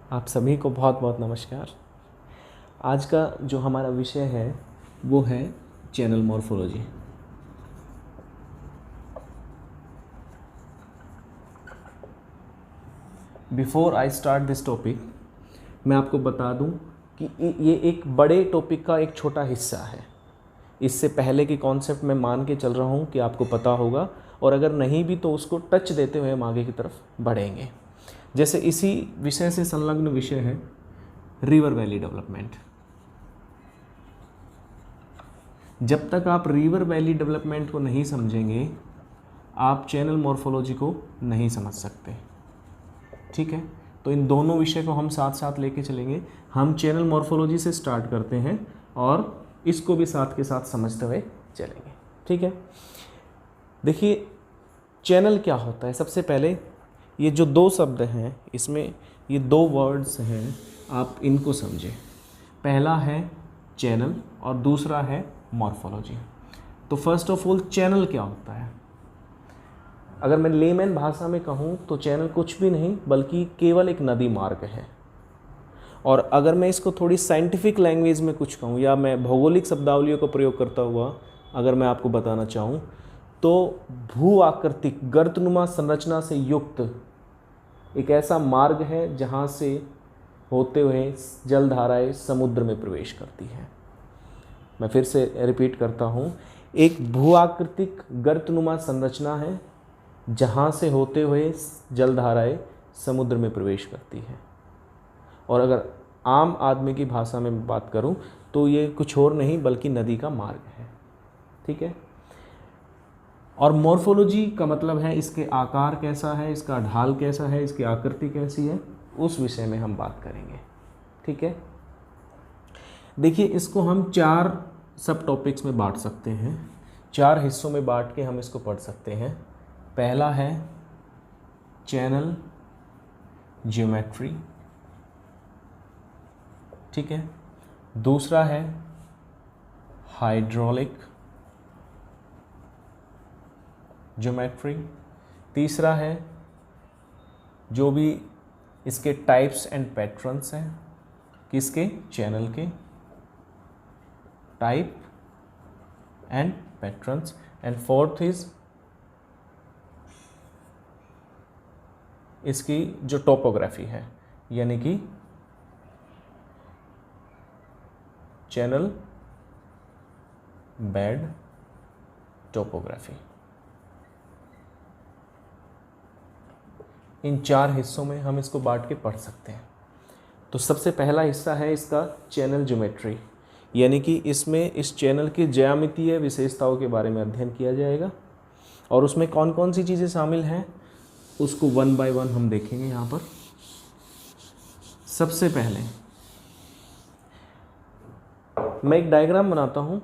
आप सभी को बहुत बहुत नमस्कार। आज का जो हमारा विषय है वो है channel morphology. Before I start this topic, मैं आपको बता दूं कि ये एक बड़े टॉपिक का एक छोटा हिस्सा है। इससे पहले की कॉन्सेप्ट मैं मान के चल रहा हूँ कि आपको पता होगा, और अगर नहीं भी तो उसको टच देते हुए हम आगे की तरफ बढ़ेंगे। जैसे इसी विषय से संलग्न विषय है रिवर वैली डेवलपमेंट। जब तक आप रिवर वैली डेवलपमेंट को नहीं समझेंगे, आप चैनल मॉर्फोलॉजी को नहीं समझ सकते। ठीक है, तो इन दोनों विषय को हम साथ साथ लेके चलेंगे। हम चैनल मॉर्फोलॉजी से स्टार्ट करते हैं और इसको भी साथ के साथ समझते हुए चलेंगे। ठीक है, देखिए चैनल क्या होता है। सबसे पहले ये जो दो शब्द हैं, इसमें ये दो वर्ड्स हैं, आप इनको समझें। पहला है चैनल और दूसरा है मॉर्फोलॉजी। तो फर्स्ट ऑफ ऑल चैनल क्या होता है? अगर मैं लेमैन भाषा में कहूँ तो चैनल कुछ भी नहीं बल्कि केवल एक नदी मार्ग है। और अगर मैं इसको थोड़ी साइंटिफिक लैंग्वेज में कुछ कहूँ या मैं भौगोलिक शब्दावलियों का प्रयोग करता हुआ अगर मैं आपको बताना चाहूँ तो भू आकृतिक गर्तनुमा संरचना से युक्त एक ऐसा मार्ग है जहाँ से होते हुए जलधाराएं समुद्र में प्रवेश करती हैं। मैं फिर से रिपीट करता हूँ, एक भू आकृतिक गर्तनुमा संरचना है जहाँ से होते हुए जलधाराएं समुद्र में प्रवेश करती हैं। और अगर आम आदमी की भाषा में बात करूँ तो ये कुछ और नहीं बल्कि नदी का मार्ग है। ठीक है, और मॉर्फोलॉजी का मतलब है इसके आकार कैसा है, इसका ढाल कैसा है, इसकी आकृति कैसी है, उस विषय में हम बात करेंगे। ठीक है, देखिए इसको हम 4 सब टॉपिक्स में बांट सकते हैं, 4 हिस्सों में बांट के हम इसको पढ़ सकते हैं। पहला है चैनल ज्योमेट्री। ठीक है, दूसरा है हाइड्रोलिक ज्योमेट्री। तीसरा है जो भी इसके टाइप्स एंड पैटर्न्स हैं, किसके? चैनल के, type and patterns. And fourth is इसकी जो टोपोग्राफी है, यानी कि चैनल बेड टोपोग्राफी। इन 4 हिस्सों में हम इसको बांट के पढ़ सकते हैं। तो सबसे पहला हिस्सा है इसका चैनल ज्योमेट्री, यानी कि इसमें इस चैनल की ज्यामितीय विशेषताओं के बारे में अध्ययन किया जाएगा और उसमें कौन कौन सी चीज़ें शामिल हैं उसको 1 बाय 1 हम देखेंगे। यहाँ पर सबसे पहले मैं एक डायग्राम बनाता हूँ,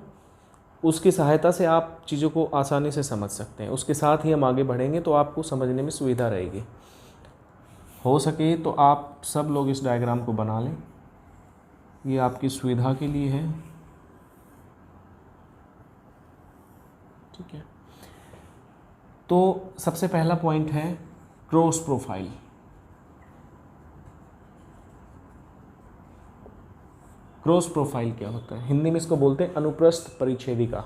उसकी सहायता से आप चीज़ों को आसानी से समझ सकते हैं। उसके साथ ही हम आगे बढ़ेंगे तो आपको समझने में सुविधा रहेगी। हो सके तो आप सब लोग इस डायग्राम को बना लें, ये आपकी सुविधा के लिए है। ठीक है, तो सबसे पहला पॉइंट है क्रॉस प्रोफाइल। क्रॉस प्रोफाइल क्या होता है? हिंदी में इसको बोलते हैं अनुप्रस्थ परिच्छेदिका।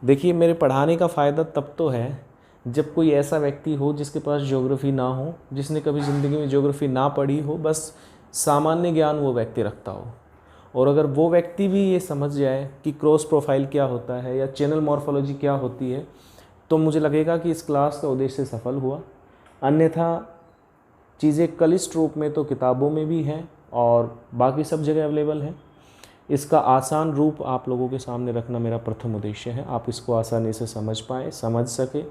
देखिए मेरे पढ़ाने का फ़ायदा तब तो है जब कोई ऐसा व्यक्ति हो जिसके पास ज्योग्राफी ना हो, जिसने कभी ज़िंदगी में ज्योग्राफी ना पढ़ी हो, बस सामान्य ज्ञान वो व्यक्ति रखता हो। और अगर वो व्यक्ति भी ये समझ जाए कि क्रॉस प्रोफाइल क्या होता है या चैनल मॉर्फोलॉजी क्या होती है, तो मुझे लगेगा कि इस क्लास का उद्देश्य सफल हुआ। अन्यथा चीज़ें क्लिष्ट रूप में तो किताबों में भी हैं और बाकी सब जगह अवेलेबल है। इसका आसान रूप आप लोगों के सामने रखना मेरा प्रथम उद्देश्य है। आप इसको आसानी से समझ पाएँ, समझ सके,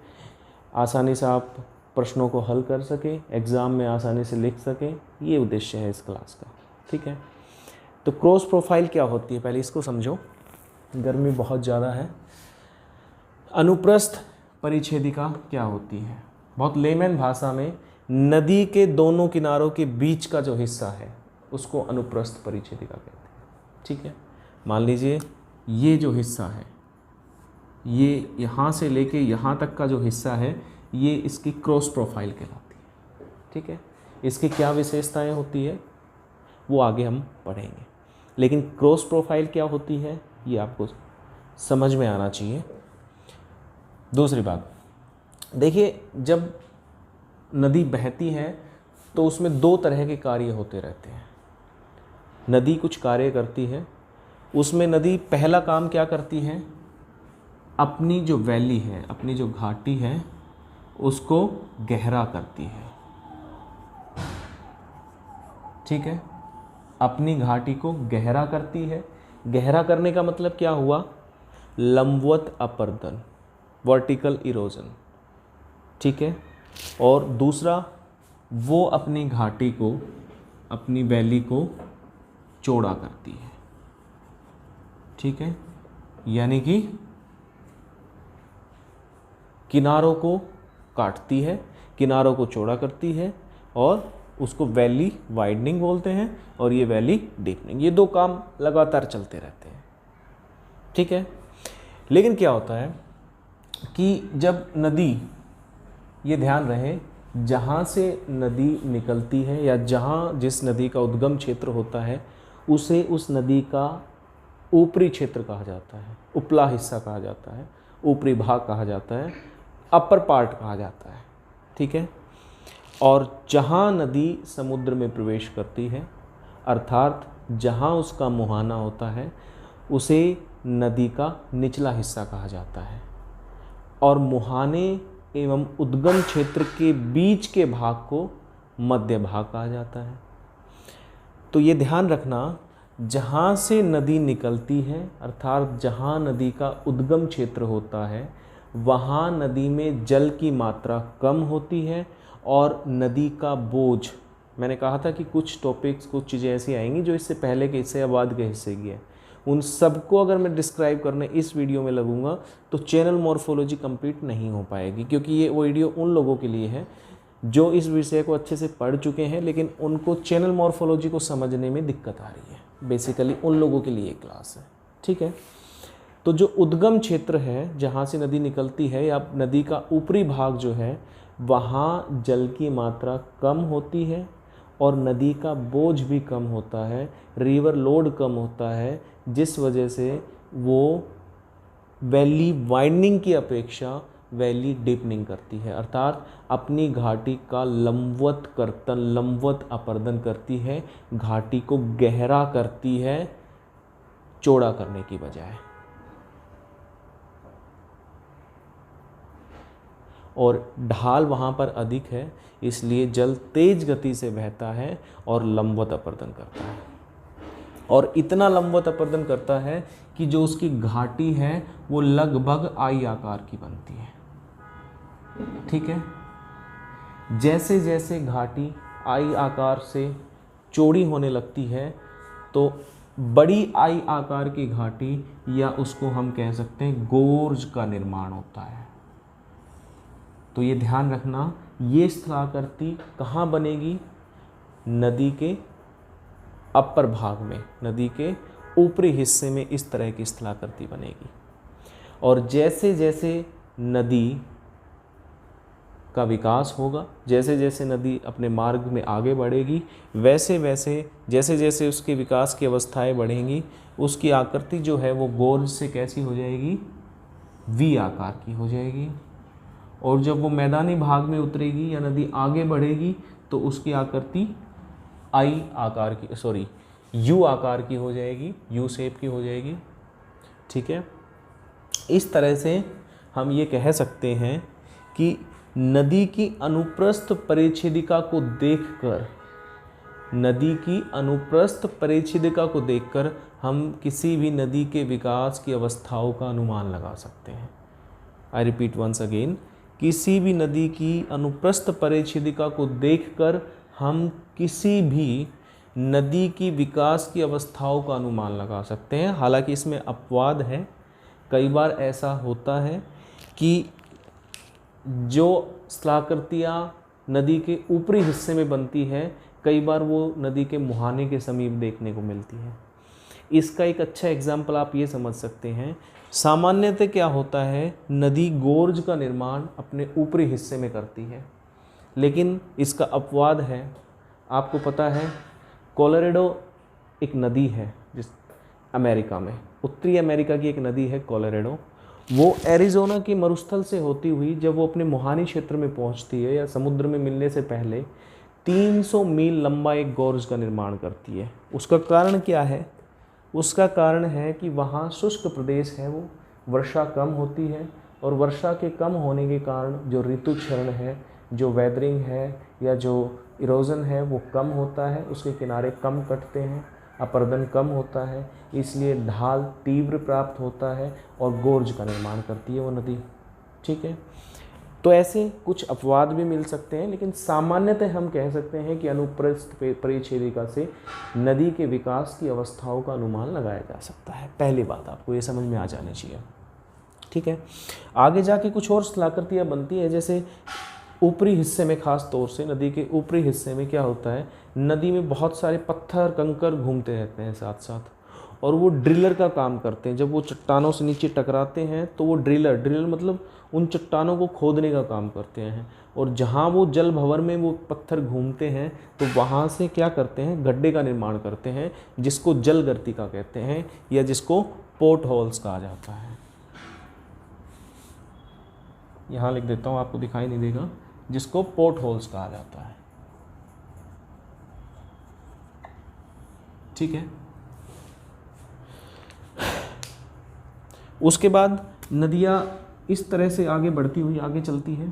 आसानी से आप प्रश्नों को हल कर सके, एग्ज़ाम में आसानी से लिख सके, ये उद्देश्य है इस क्लास का। ठीक है, तो क्रॉस प्रोफाइल क्या होती है पहले इसको समझो, गर्मी बहुत ज़्यादा है। अनुप्रस्थ परिच्छेदिका क्या होती है? बहुत लेमैन भाषा में नदी के दोनों किनारों के बीच का जो हिस्सा है उसको अनुप्रस्थ परिच्छेदिका कहते हैं। ठीक है, मान लीजिए ये जो हिस्सा है, ये यहाँ से लेके यहाँ तक का जो हिस्सा है, ये इसकी क्रॉस प्रोफाइल कहलाती है। ठीक है, इसकी क्या विशेषताएं होती है वो आगे हम पढ़ेंगे, लेकिन क्रॉस प्रोफाइल क्या होती है ये आपको समझ में आना चाहिए। दूसरी बात देखिए, जब नदी बहती है तो उसमें दो तरह के कार्य होते रहते हैं। नदी कुछ कार्य करती है, उसमें नदी पहला काम क्या करती है, अपनी जो वैली है, अपनी जो घाटी है उसको गहरा करती है। ठीक है, अपनी घाटी को गहरा करती है। गहरा करने का मतलब क्या हुआ, लंबवत अपर्दन, वर्टिकल इरोजन। ठीक है, और दूसरा वो अपनी घाटी को, अपनी वैली को चौड़ा करती है। ठीक है, यानी कि किनारों को काटती है, किनारों को चौड़ा करती है, और उसको वैली वाइडनिंग बोलते हैं, और ये वैली डीपनिंग। ये दो काम लगातार चलते रहते हैं। ठीक है, लेकिन क्या होता है कि जब नदी, ये ध्यान रहे, जहाँ से नदी निकलती है या जहाँ जिस नदी का उद्गम क्षेत्र होता है उसे उस नदी का ऊपरी क्षेत्र कहा जाता है, उपला हिस्सा कहा जाता है, ऊपरी भाग कहा जाता है, अपर पार्ट कहा जाता है। ठीक है, और जहाँ नदी समुद्र में प्रवेश करती है, अर्थात जहाँ उसका मुहाना होता है, उसे नदी का निचला हिस्सा कहा जाता है, और मुहाने एवं उद्गम क्षेत्र के बीच के भाग को मध्य भाग कहा जाता है। तो ये ध्यान रखना, जहाँ से नदी निकलती है, अर्थात जहाँ नदी का उद्गम क्षेत्र होता है, वहाँ नदी में जल की मात्रा कम होती है और नदी का बोझ, मैंने कहा था कि कुछ टॉपिक्स, कुछ चीज़ें ऐसी आएंगी जो इससे पहले के हिस्से या बाद के हिस्से की है, उन सबको अगर मैं डिस्क्राइब करने इस वीडियो में लगूंगा तो चैनल मॉर्फोलॉजी कंप्लीट नहीं हो पाएगी, क्योंकि ये वीडियो उन लोगों के लिए है जो इस विषय को अच्छे से पढ़ चुके हैं, लेकिन उनको चैनल मॉर्फोलॉजी को समझने में दिक्कत आ रही है। बेसिकली उन लोगों के लिए क्लास है। ठीक है, तो जो उद्गम क्षेत्र है, जहाँ से नदी निकलती है या नदी का ऊपरी भाग जो है, वहाँ जल की मात्रा कम होती है और नदी का बोझ भी कम होता है, रिवर लोड कम होता है, जिस वजह से वो वैली वाइडनिंग की अपेक्षा वैली डीपनिंग करती है, अर्थात अपनी घाटी का लंबवत कर्तन, लंबवत अपर्दन करती है, घाटी को गहरा करती है चौड़ा करने की बजाय। और ढाल वहाँ पर अधिक है, इसलिए जल तेज गति से बहता है और लंबवत अपर्दन करता है, और इतना लंबवत अपर्दन करता है कि जो उसकी घाटी है वो लगभग आई आकार की बनती है। ठीक है, जैसे जैसे घाटी आई आकार से चौड़ी होने लगती है तो बड़ी आई आकार की घाटी, या उसको हम कह सकते हैं गोर्ज का निर्माण होता है। तो ये ध्यान रखना, ये स्थलाकृति कहाँ बनेगी, नदी के अपर भाग में, नदी के ऊपरी हिस्से में इस तरह की स्थलाकृति बनेगी। और जैसे जैसे नदी का विकास होगा, जैसे जैसे नदी अपने मार्ग में आगे बढ़ेगी, वैसे वैसे जैसे जैसे उसके विकास की अवस्थाएं बढ़ेंगी, उसकी आकृति जो है वो गोर्ज से कैसी हो जाएगी, वी आकार की हो जाएगी। और जब वो मैदानी भाग में उतरेगी या नदी आगे बढ़ेगी तो उसकी आकृति आई आकार की, सॉरी यू आकार की हो जाएगी, यू शेप की हो जाएगी। ठीक है, इस तरह से हम ये कह सकते हैं कि नदी की अनुप्रस्थ परिच्छेदिका को देखकर, नदी की अनुप्रस्थ परिच्छेदिका को देखकर हम किसी भी नदी के विकास की अवस्थाओं का अनुमान लगा सकते हैं। आई रिपीट वंस अगेन, किसी भी नदी की अनुप्रस्थ परिच्छेदिका को देखकर हम किसी भी नदी की विकास की अवस्थाओं का अनुमान लगा सकते हैं। हालांकि इसमें अपवाद है, कई बार ऐसा होता है कि जो स्थलाकृतियाँ नदी के ऊपरी हिस्से में बनती है, कई बार वो नदी के मुहाने के समीप देखने को मिलती है। इसका एक अच्छा एग्जाम्पल आप ये समझ सकते हैं, सामान्यतः क्या होता है, नदी गोर्ज का निर्माण अपने ऊपरी हिस्से में करती है, लेकिन इसका अपवाद है आपको पता है कोलोराडो एक नदी है जिस अमेरिका में, उत्तरी अमेरिका की एक नदी है कोलोराडो। वो एरिज़ोना की मरुस्थल से होती हुई जब वो अपने मोहानी क्षेत्र में पहुंचती है या समुद्र में मिलने से पहले 300 मील लंबा एक गोर्ज का निर्माण करती है। उसका कारण क्या है? उसका कारण है कि वहाँ शुष्क प्रदेश है, वो वर्षा कम होती है और वर्षा के कम होने के कारण जो ऋतु क्षरण है, जो वेदरिंग है या जो इरोजन है वो कम होता है, उसके किनारे कम कटते हैं, अपरदन कम होता है, इसलिए ढाल तीव्र प्राप्त होता है और गोर्ज का निर्माण करती है वो नदी। ठीक है, तो ऐसे कुछ अपवाद भी मिल सकते हैं, लेकिन सामान्यतः हम कह सकते हैं कि अनुप्रस्थ परिच्छेदिका से नदी के विकास की अवस्थाओं का अनुमान लगाया जा सकता है। पहली बात आपको ये समझ में आ जानी चाहिए। ठीक है, आगे जाके कुछ और स्थलाकृतियाँ बनती है, जैसे ऊपरी हिस्से में, खास तौर से नदी के ऊपरी हिस्से में क्या होता है, नदी में बहुत सारे पत्थर कंकर घूमते रहते हैं साथ साथ, और वो ड्रिलर का काम करते हैं। जब वो चट्टानों से नीचे टकराते हैं तो वो ड्रिलर मतलब उन चट्टानों को खोदने का काम करते हैं, और जहाँ वो जल भंवर में वो पत्थर घूमते हैं तो वहाँ से क्या करते हैं, गड्ढे का निर्माण करते हैं, जिसको जल गर्तिका कहते हैं या जिसको पोर्ट होल्स कहा जाता है। यहाँ लिख देता हूँ, आपको दिखाई नहीं देगा, जिसको पोर्ट होल्स कहा जाता है। ठीक है, उसके बाद नदियाँ इस तरह से आगे बढ़ती हुई आगे चलती है,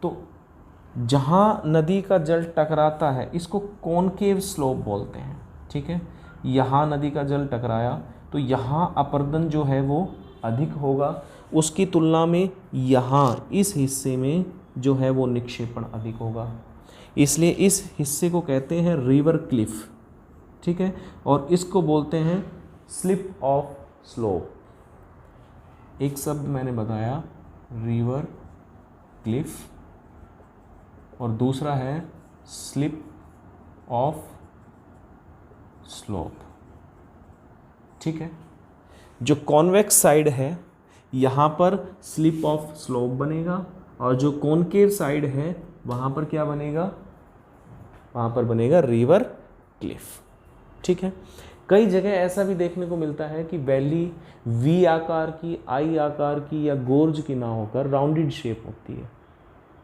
तो जहाँ नदी का जल टकराता है इसको कॉनकेव स्लोप बोलते हैं। ठीक है, यहाँ नदी का जल टकराया तो यहाँ अपरदन जो है वो अधिक होगा, उसकी तुलना में यहाँ इस हिस्से में जो है वो निक्षेपण अधिक होगा, इसलिए इस हिस्से को कहते हैं रिवर क्लिफ। ठीक है, और इसको बोलते हैं स्लिप ऑफ स्लोप। एक शब्द मैंने बताया रिवर क्लिफ और दूसरा है स्लिप ऑफ स्लोप। ठीक है, जो कॉन्वेक्स साइड है यहाँ पर स्लिप ऑफ स्लोप बनेगा, और जो कॉनकेव साइड है वहाँ पर क्या बनेगा, वहाँ पर बनेगा रिवर क्लिफ। ठीक है, कई जगह ऐसा भी देखने को मिलता है कि वैली वी आकार की, आई आकार की या गोर्ज की ना होकर राउंडेड शेप होती है।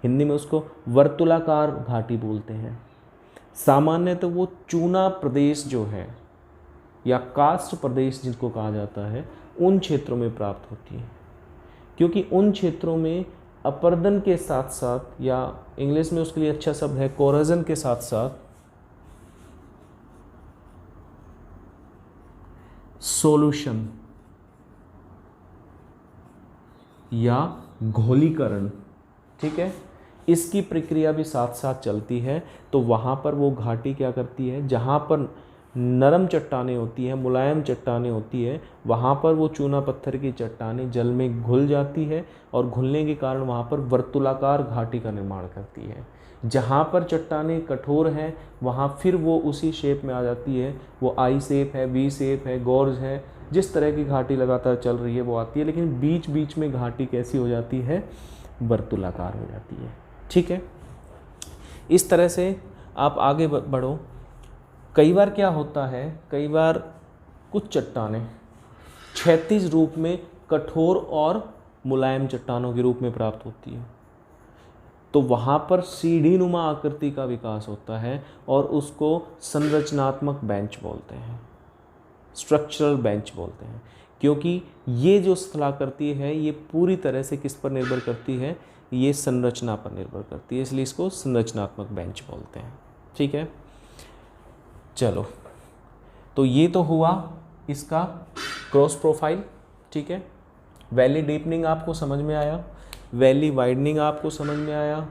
हिंदी में उसको वर्तुलाकार घाटी बोलते हैं। सामान्यतः तो वो चूना प्रदेश जो है या कास्ट प्रदेश जिसको कहा जाता है, उन क्षेत्रों में प्राप्त होती है, क्योंकि उन क्षेत्रों में अपरदन के साथ साथ, या इंग्लिश में उसके लिए अच्छा शब्द है कोरोजन के साथ साथ सोल्यूशन या घोलीकरण, ठीक है, इसकी प्रक्रिया भी साथ साथ चलती है। तो वहाँ पर वो घाटी क्या करती है, जहाँ पर नरम चट्टानें होती हैं, मुलायम चट्टानें होती है, वहाँ पर वो चूना पत्थर की चट्टानें जल में घुल जाती है और घुलने के कारण वहाँ पर वर्तुलाकार घाटी का निर्माण करती है। जहाँ पर चट्टानें कठोर हैं वहाँ फिर वो उसी शेप में आ जाती है, वो आई शेप है, वी शेप है, गोर्ज है, जिस तरह की घाटी लगातार चल रही है वो आती है, लेकिन बीच बीच में घाटी कैसी हो जाती है, वर्तुलाकार हो जाती है। ठीक है, इस तरह से आप आगे बढ़ो। कई बार क्या होता है, कई बार कुछ चट्टानें क्षैतिज रूप में कठोर और मुलायम चट्टानों के रूप में प्राप्त होती है, तो वहाँ पर सीढ़ी नुमा आकृति का विकास होता है और उसको संरचनात्मक बेंच बोलते हैं, स्ट्रक्चरल बेंच बोलते हैं, क्योंकि ये जो स्थलाकृति है ये पूरी तरह से किस पर निर्भर करती है, ये संरचना पर निर्भर करती है, इसलिए इसको संरचनात्मक बेंच बोलते हैं। ठीक है, चलो, तो ये तो हुआ इसका क्रॉस प्रोफाइल। ठीक है, वैली डीपनिंग आपको समझ में आया, वैली वाइडनिंग आपको समझ में आया,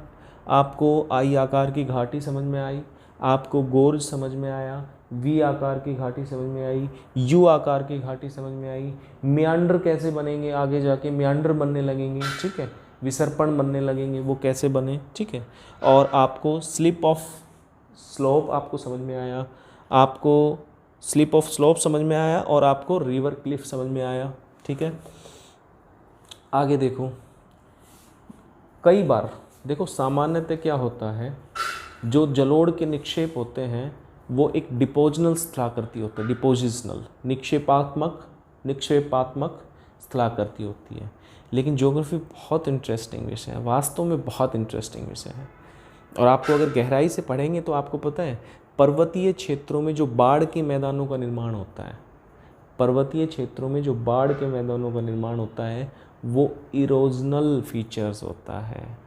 आपको आई आकार की घाटी समझ में आई, आपको गोर्ज समझ में आया, वी आकार की घाटी समझ में आई, यू आकार की घाटी समझ में आई, मियांडर कैसे बनेंगे, आगे जाके मियांडर बनने लगेंगे, ठीक है, विसर्पण बनने लगेंगे, वो कैसे बने, ठीक है, और आपको स्लिप ऑफ स्लोप आपको समझ में आया, आपको स्लिप ऑफ स्लोप समझ में आया और आपको रिवर क्लिफ समझ में आया। ठीक है, आगे देखो, कई बार देखो सामान्यतः क्या होता है जो जलोढ़ के निक्षेप होते हैं वो एक डिपोजनल स्थलाकृति होता है, डिपोजिशनल निक्षेपात्मक स्थलाकृति होती है। लेकिन ज्योग्राफी बहुत इंटरेस्टिंग विषय है, वास्तव में बहुत इंटरेस्टिंग विषय है। और आपको अगर गहराई से पढ़ेंगे तो आपको पता है पर्वतीय क्षेत्रों में जो बाढ़ के मैदानों का निर्माण होता है, पर्वतीय क्षेत्रों में जो बाढ़ के मैदानों का निर्माण होता है वो इरोजनल फीचर्स होता है,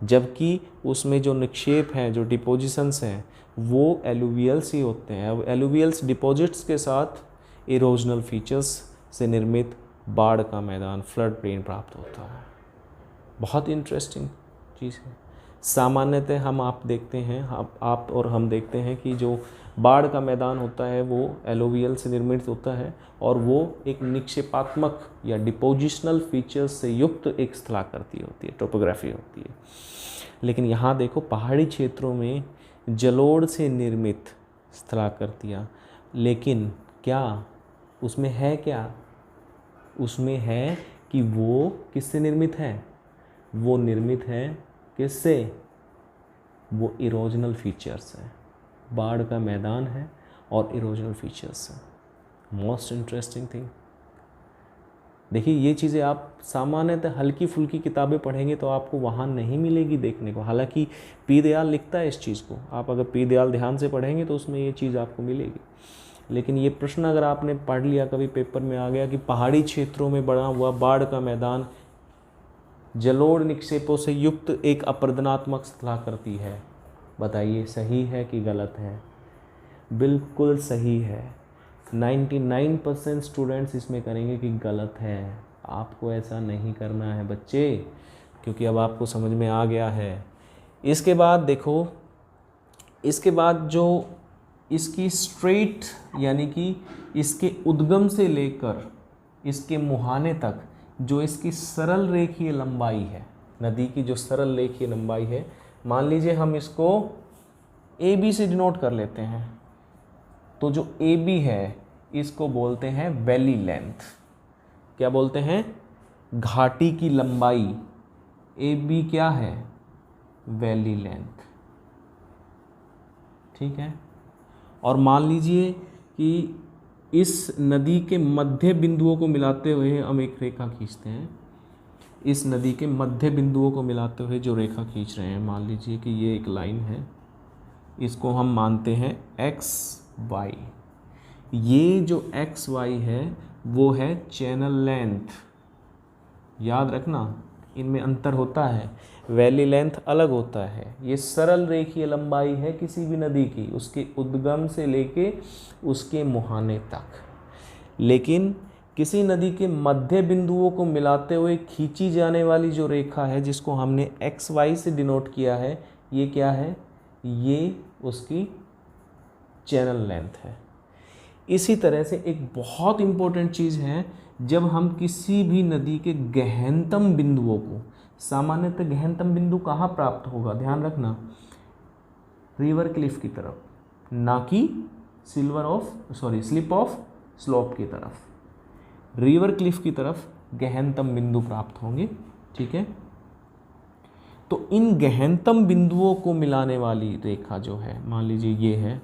जबकि उसमें जो निक्षेप हैं, जो डिपोजिशंस हैं, वो एलुवियल्स ही होते हैं। अब एलुवियल्स डिपॉजिट्स के साथ इरोजनल फीचर्स से निर्मित बाढ़ का मैदान, फ्लड प्लेन प्राप्त होता है। बहुत इंटरेस्टिंग चीज़ है। सामान्यतः आप देखते हैं, आप और हम देखते हैं कि जो बाढ़ का मैदान होता है वो एलुवियल से निर्मित होता है और वो एक निक्षेपात्मक या डिपोजिशनल फीचर्स से युक्त एक स्थलाकृति होती है, टोपोग्राफी होती है। लेकिन यहाँ देखो पहाड़ी क्षेत्रों में जलोढ़ से निर्मित स्थलाकृतियाँ, लेकिन क्या उसमें है, क्या उसमें है कि वो किससे निर्मित है? वो निर्मित है किससे? वो इरोजनल फीचर्स है, बाढ़ का मैदान है और इरोजनल फीचर्स है। Most interesting thing. देखिए ये चीज़ें आप सामान्यतः हल्की फुल्की किताबें पढ़ेंगे तो आपको वहाँ नहीं मिलेगी देखने को। हालांकि पी दयाल लिखता है इस चीज़ को, आप अगर पी दयाल ध्यान से पढ़ेंगे तो उसमें ये चीज़ आपको मिलेगी। लेकिन ये प्रश्न अगर आपने पढ़ लिया, कभी पेपर में आ गया कि पहाड़ी क्षेत्रों में बना हुआ बाढ़ का मैदान जलोढ़ निक्षेपों से युक्त एक अपरदनात्मक स्थलाकृति है, बताइए सही है कि गलत है? बिल्कुल सही है। 99% स्टूडेंट्स इसमें करेंगे कि गलत है। आपको ऐसा नहीं करना है बच्चे, क्योंकि अब आपको समझ में आ गया है। इसके बाद देखो, इसके बाद जो इसकी स्ट्रेट यानी कि इसके उद्गम से लेकर इसके मुहाने तक जो इसकी सरल रेखीय लंबाई है, नदी की जो सरल रेखीय लंबाई है, मान लीजिए हम इसको ए बी से डिनोट कर लेते हैं, तो जो ए बी है इसको बोलते हैं वैली लेंथ। क्या बोलते हैं? घाटी की लंबाई। ए बी क्या है? Valley length. ठीक है। और मान लीजिए कि इस नदी के मध्य बिंदुओं को मिलाते हुए हम एक रेखा खींचते हैं। इस नदी के मध्य बिंदुओं को मिलाते हुए जो रेखा खींच रहे हैं, मान लीजिए कि ये एक लाइन है, इसको हम मानते हैं एक्स वाई। ये जो एक्स वाई है वो है चैनल लेंथ। याद रखना इनमें अंतर होता है, वैली लेंथ अलग होता है। ये सरल रेखीय लंबाई है किसी भी नदी की, उसके उद्गम से लेके उसके मुहाने तक। लेकिन किसी नदी के मध्य बिंदुओं को मिलाते हुए खींची जाने वाली जो रेखा है, जिसको हमने एक्स वाई से डिनोट किया है, ये क्या है? ये उसकी चैनल लेंथ है। इसी तरह से एक बहुत इम्पोर्टेंट चीज़ है, जब हम किसी भी नदी के गहनतम बिंदुओं को, सामान्यतः गहनतम बिंदु कहाँ प्राप्त होगा, ध्यान रखना, रिवर क्लिफ की तरफ, ना कि स्लिप ऑफ स्लोप की तरफ। रिवर क्लिफ की तरफ गहनतम बिंदु प्राप्त होंगे। ठीक है। तो इन गहनतम बिंदुओं को मिलाने वाली रेखा जो है, मान लीजिए ये है,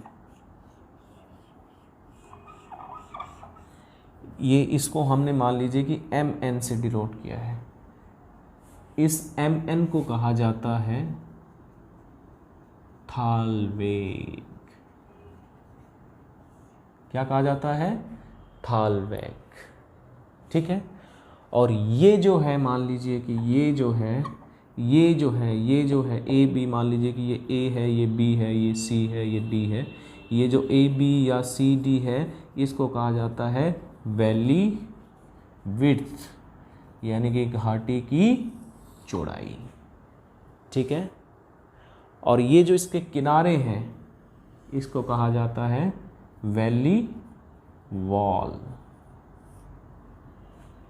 ये इसको हमने मान लीजिए कि एम एन से डिनोट किया है। इस एम एन को कहा जाता है थालवेग। क्या कहा जाता है? थालवेग। ठीक है। और ये जो है, मान लीजिए कि ये जो है ए बी, मान लीजिए कि ये ए है, ये बी है, ये सी है, ये डी है। ये जो ए बी या सी डी है, इसको कहा जाता है वैली विड्थ, यानी कि घाटी की चौड़ाई। ठीक है। और ये जो इसके किनारे हैं, इसको कहा जाता है वैली वॉल।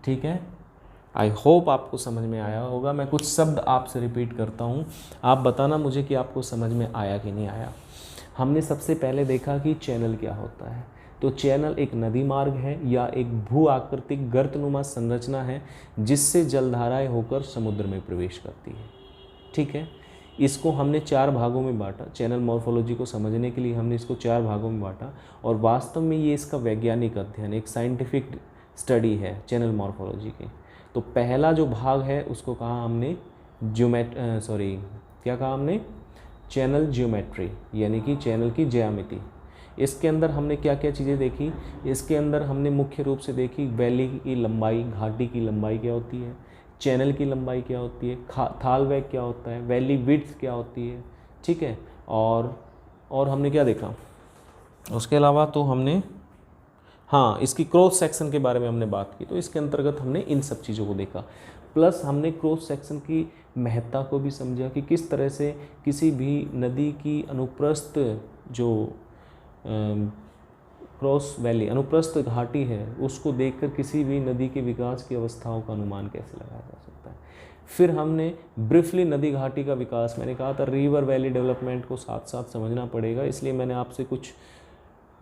ठीक है। आई होप आपको समझ में आया होगा। मैं कुछ शब्द आपसे रिपीट करता हूँ, आप बताना मुझे कि आपको समझ में आया कि नहीं आया। हमने सबसे पहले देखा कि चैनल क्या होता है। तो चैनल एक नदी मार्ग है या एक भू आकृतिक गर्तनुमा संरचना है जिससे जलधाराएं होकर समुद्र में प्रवेश करती है। ठीक है। इसको हमने 4 भागों में बांटा। चैनल मॉर्फोलॉजी को समझने के लिए हमने इसको 4 भागों में बांटा और वास्तव में ये इसका वैज्ञानिक अध्ययन, एक साइंटिफिक स्टडी है चैनल मॉर्फोलॉजी की। तो पहला जो भाग है उसको कहा हमने क्या कहा हमने, चैनल ज्योमेट्री, यानी कि चैनल की ज्यामिति। इसके अंदर हमने क्या क्या चीज़ें देखी, इसके अंदर हमने मुख्य रूप से देखी वैली की लंबाई, घाटी की लंबाई क्या होती है, चैनल की लंबाई क्या होती है, थाल वेग क्या होता है, वैली विड्थ क्या होती है, ठीक है। और हमने क्या देखा उसके अलावा, तो हमने इसकी क्रॉस सेक्शन के बारे में हमने बात की। तो इसके अंतर्गत हमने इन सब चीज़ों को देखा, प्लस हमने क्रॉस सेक्शन की महत्ता को भी समझा कि किस तरह से किसी भी नदी की अनुप्रस्थ जो क्रॉस वैली, अनुप्रस्थ घाटी है, उसको देखकर किसी भी नदी के विकास की अवस्थाओं का अनुमान कैसे लगाया जा सकता है। फिर हमने ब्रीफली नदी घाटी का विकास, मैंने कहा था रिवर वैली डेवलपमेंट को साथ साथ समझना पड़ेगा, इसलिए मैंने आपसे कुछ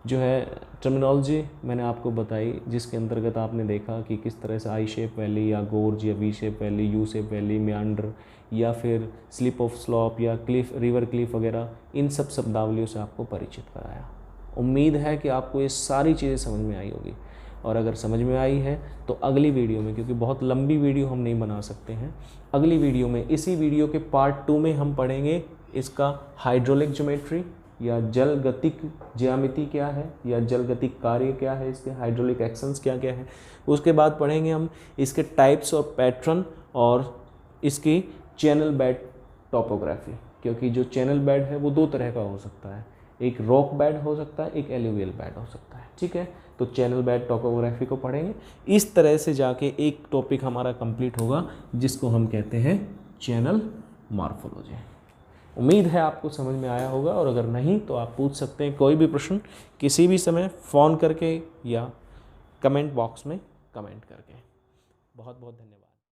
जो है टर्मिनोलॉजी मैंने आपको बताई, जिसके अंतर्गत आपने देखा कि किस तरह से आई शेप वैली या गोर्ज या V shape valley, U shape valley, meander या फिर स्लिप ऑफ स्लॉप या क्लिफ, रिवर क्लिफ वगैरह, इन सब शब्दावलियों से आपको परिचित कराया। उम्मीद है कि आपको ये सारी चीज़ें समझ में आई होगी, और अगर समझ में आई है तो अगली वीडियो में, क्योंकि बहुत लंबी वीडियो हम नहीं बना सकते हैं, अगली वीडियो में, इसी वीडियो के पार्ट 2 में हम पढ़ेंगे इसका हाइड्रोलिक ज्योमेट्री या जल गतिक ज्यामिति क्या है, या जल गतिक कार्य क्या है, इसके हाइड्रोलिक एक्शंस क्या क्या है। उसके बाद पढ़ेंगे हम इसके टाइप्स और पैटर्न और इसकी चैनल बेड टोपोग्राफी, क्योंकि जो चैनल बेड है वो 2 तरह का हो सकता है, एक रॉक बेड हो सकता है, एक एलुवियल बेड हो सकता है, ठीक है। तो चैनल बेड टोपोग्राफी को पढ़ेंगे। इस तरह से जाके एक टॉपिक हमारा कंप्लीट होगा जिसको हम कहते हैं चैनल मॉर्फोलॉजी। उम्मीद है आपको समझ में आया होगा, और अगर नहीं तो आप पूछ सकते हैं कोई भी प्रश्न किसी भी समय फ़ोन करके या कमेंट बॉक्स में कमेंट करके। बहुत बहुत धन्यवाद।